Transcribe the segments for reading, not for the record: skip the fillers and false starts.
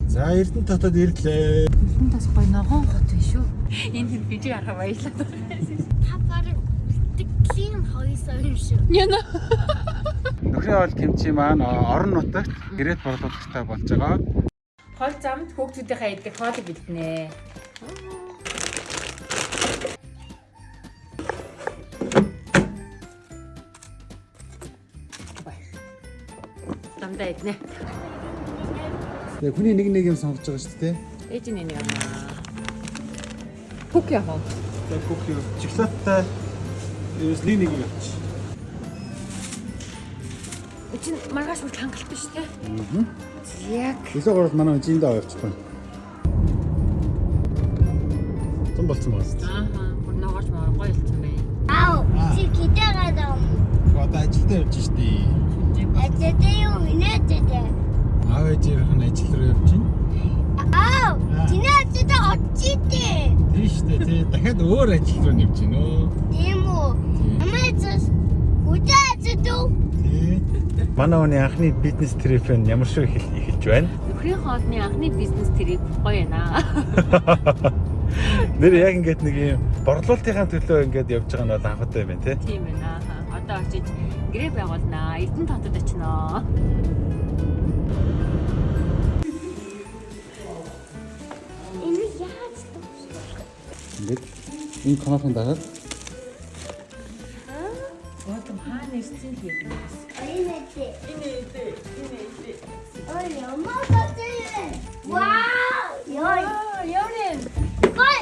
За Эрдэнэ хотод ирлээ. Эрдэнэ бас гоё ногоон хот биш шүү. Энд бижиг арга баялаад байна. Та бараг клин хоёсоо юм шүү. Яна. Нөхрийн оол кимчи маань орон нутагт гэрээт борлуулагчтай болж байгаа. Хол замд хүүхдүүдийнхээ идэх хоолыг бэлднэ. Замдаа иднэ. Тэгээ хүний нэг юм сонгож байгаа шүү дээ. Ээж нь юм аа. Пүк яах вэ? За кухи чоколаттай линийг явууч. Эчин маргааш бүр хангалттай шүү дээ. Аа. Яг. Эсвэл манай жиндээ авчихсан. Том болсон байна. Аа, бүр ногоож гоё болсон бай. Ау, чи гитагаад ам. Одоо ажилдаа явж штий. Ажилдаа юу нээдээ. Аав ээжийнхэн ажил руу явж байна. Ау, чиний ажилдаа очижээ. Тийм штэ тий. Дахиад өөр ажил руу явж байна өө. Тийм үү? Амайцас. Үдээ ажилдаа. Тий. Манай хүний анхны бизнес трип нь ямар шиг эхэлж байна? Нөхрийн хоолны анхны бизнес тэрийг гоё байна. Нэр яг ингээд нэг юм борлуулалтынхаа төлөө ингээд явж байгаа нь бол анхудаа юм байна тий. Тийм байна. Одоо очиж гэрээ байгуулнаа. Эрдэнэ хотод очиноо. Энэ яаж Ингээд энэ кофенд дагаад Бодом хаана ирсэн гэдэг юм. Инээдээ. Ой, ямар татай. Вау! Ёй. Ёрэн. Гой,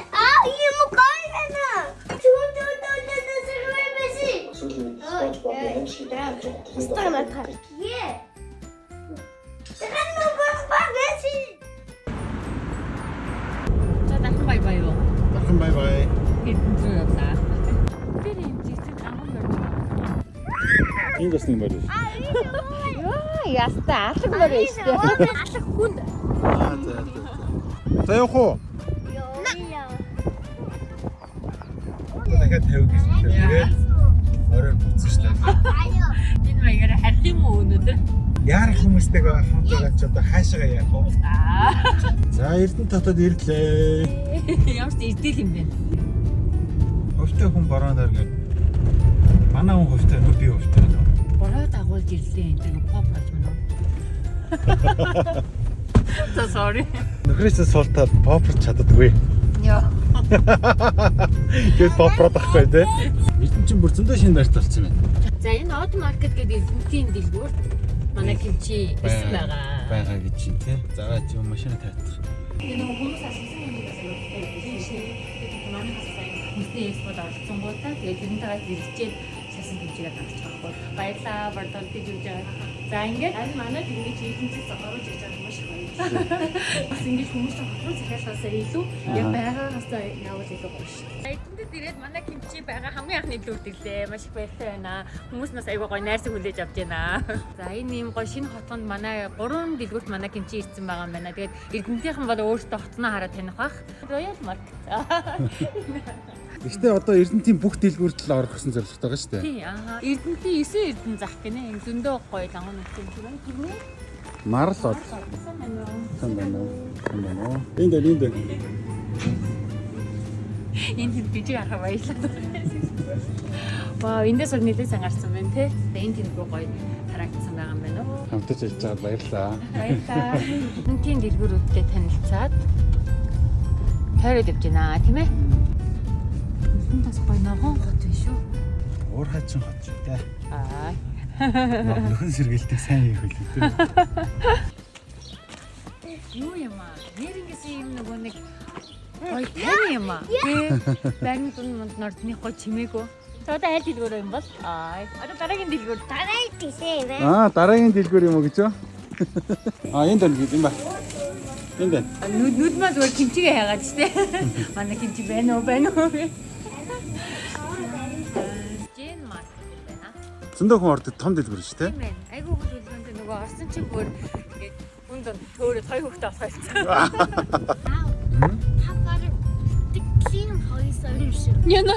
юм гой байна. Чүдөө бэси. Стаматар. Е. Тэхэн бас бэси. За дахин бай бай юу. дахин бай бай. Хэдэн зүү явлаа. Тэр юм жижиг аман байна. Энэ бас нэг байна. Яа, яста алаг мөрөө штэ. Алаг хүнд. За явах уу? Дахиад тавих гэж тэгээд оройр буцсан шүү дээ. Энэ маягаар харих юм уу өнөөдөр? Яарах хүмүүстэйгээ хамт байгаа ч одоо хаашаа яах вэ? За Эрдэнэ хотод ирлээ. Ямар ч идэл юм бэ? Хувьтай хүн борооноор гээд манай хүн хувьтай нөө би хувьтай нөө. Бороо дагуулж ирлээ энэ нэг pop болж байна. So sorry. Нөхрөөсөө суултаад попорч чаддаггүй. Яа. Гээд попроод ахгүй те. Эрдэнэ чинь бүр зөндөө шинэ барьт болсон байна. За энэ Odd Market гэдэг эрдэнтийн дэлгүүр манай кимчи ирсэн байгаа. Байгаа гэж чинь те. За чи машина тавьчих. Энэ хүмүүс асуусан юм байна. Манай хасаа хүмүүсийн экспорт оролцсон боотаа тэгээд тэрнтэйгээ хэрэгжээд шасан кимчигээ гаргаж байгаа байхгүй. Баярлаа бардал гэж үж байгаа. За ингээд аль манай ингэж эрдэнэс орж иж байгаа маш гоё. Бас ингэж хүмүүс хохроо захиалгаасаа илүү яг байгаагасаа явуул илүү гоё шүү. Эдэнд ирээд манай кимчи байгаа хамгийн анхны дэлгүүрт ирлээ. Маш их баяртай байна. Хүмүүс нас аягүй гоё найрсаг хүлээж авч байна. За энэ юм гоё шинэ хотгонд манай 3 дэлгүүрт манай кимчи ирсэн байгаа юм байна. Тэгээд эрдэнтийнхэн бол өөртөө хотноо хараад таних бах. Royal Market. Гэхдээ одоо Эрдэнэтийн бүх дэлгүүрт л орох гэсэн зорилготой байгаа шүү дээ. Тий, аа. Эрдэнэтийн 9 эрдэнэ зах гинэ. Энэ зөндөө гоё ланган нутгийн түрүү. Марл од. Сан байна уу? Энд дээр. Энд бижиг арга баялаад байна. Вау, эндээс бол нэлээд сайн гарсан байна те. Энд тийм гоё харагдсан байгаа юм байна уу? Хамтаж ажиллаж байгаад баярлалаа. Баярлалаа. Эрдэнэтийн дэлгүүрүүдтэй танилцаад тойроод явж байна тийм ээ. Энд бас гоё ногоон хот биш үү? Уур хачин хот шүү дээ. Аа. Нөхөн сэргээлтийг сайн хийх үлээ дээ. Юу юм аа? Нэрнгээс юм нөгөө нэг гоё тань юм аа. Банк дунд нордны гоё чимээгөө. Одоо аль дэлгүүр юм бол? Аа. Одоо дараагийн дэлгүүр. Дараагийн тийшээ байна. Дараагийн дэлгүүр юм уу гэж юу? Энд байна гэдэг юм ба. Энд байна. Нүд маа зүгээр кимчигээ хайгаад штэ. Манай кимчи байна уу? Жин маркет байна. Зөндөө хүн ордог том дэлгүүр шүү дээ. Тийм ээ. Айгуу хүн үлгэнтэй нөгөө орсон чинь бүр ингээд хүн донд төөрөд хоёр хүүхдээ авах хэлсэн. Та бараг клин хоёсоо юм шүү. Яна.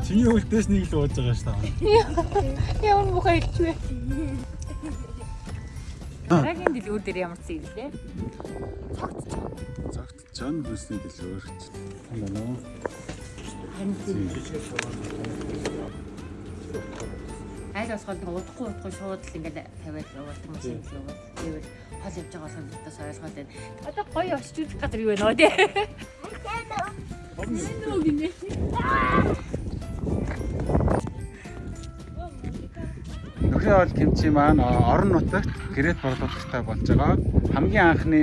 Чиний үлдээс нэг л ууж байгаа шүү дээ. Ямар мухай хэлчихвэ. Дараагийн дэлгүүр дээр ямар ч зүйл лээ. Загтж чана хүнсний дэлгүүр гэж. Хана нөө. Айл осгол удахгүй шууд л ингээд тавиад явуулдаг машин л яваад. Тэгвэл хол явж байгаа болохоос ойлгоод байна. Одоо гоё очиж үзэх газар юу вэ нөө тий. Нөө гинэ. Нөхрийн хоол кимчи маань орон нутагт гэрээт борлуулалттай болж байгаа. Хамгийн анхны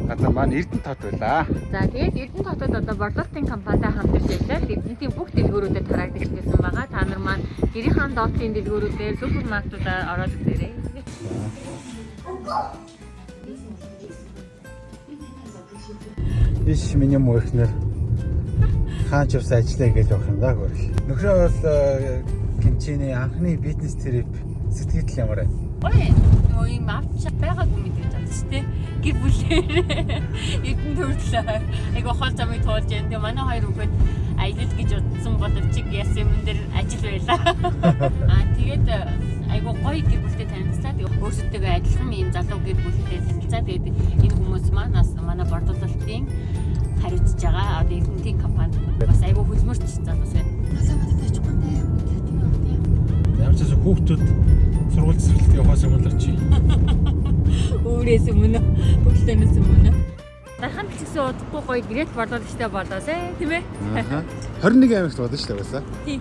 газар маань Эрдэнэ тод байлаа. За тэгээд Эрдэнэ хотод одоо борлуулалтын компанитай хамтарч ажиллаад Эрдэнэтийн бүх дэлгүүрүүдэд тараагдаж ирсэн байгаа. Та нар маань гэрийн доотын дэлгүүрүүдээр супермаркетуудаар ороод үзээрэй. Биш миний мөрхнөр хаан ч явсан ажиллая гэж явах юм да хөрх. Нөхрийн хоол кимчиний анхны бизнес трип сэтгэл ямар вэ? Ой, нөө юм авч байгаагүй мэдээж байна шүү дээ. Гэр бүлээр Эрдэнэ төрөлөө айгу хол замыг туулж байна. Тэгээ манай хоёр хүүхэд аялал гэж утсан боловч яасан юм дээр ажил байлаа. Тэгээд айгу гоё гэр бүлтэй танилцлаа. Тэгээ өөрсдөө адилхан ийм залуу гэр бүлтэй танилцаа. Тэгээд энэ хүмүүс маань бас манай борлуулалтын хариуцж байгаа. Одоо Эрдэнэтийн компани бас айгу хөлмөрч залуус байна. Ямар ч гэсэн хүүхдүүд сургууль цэцэрлэгт явахаас өмнө л очие. Өөрөөс өмнө, хөглөнөөс өмнө. Дархан ч гэсэн удахгүй гоё гэрээт борлуулагчтай болоосай, тийм ээ? 21 аймагт бодсон шүү дээ басаа. Тийм.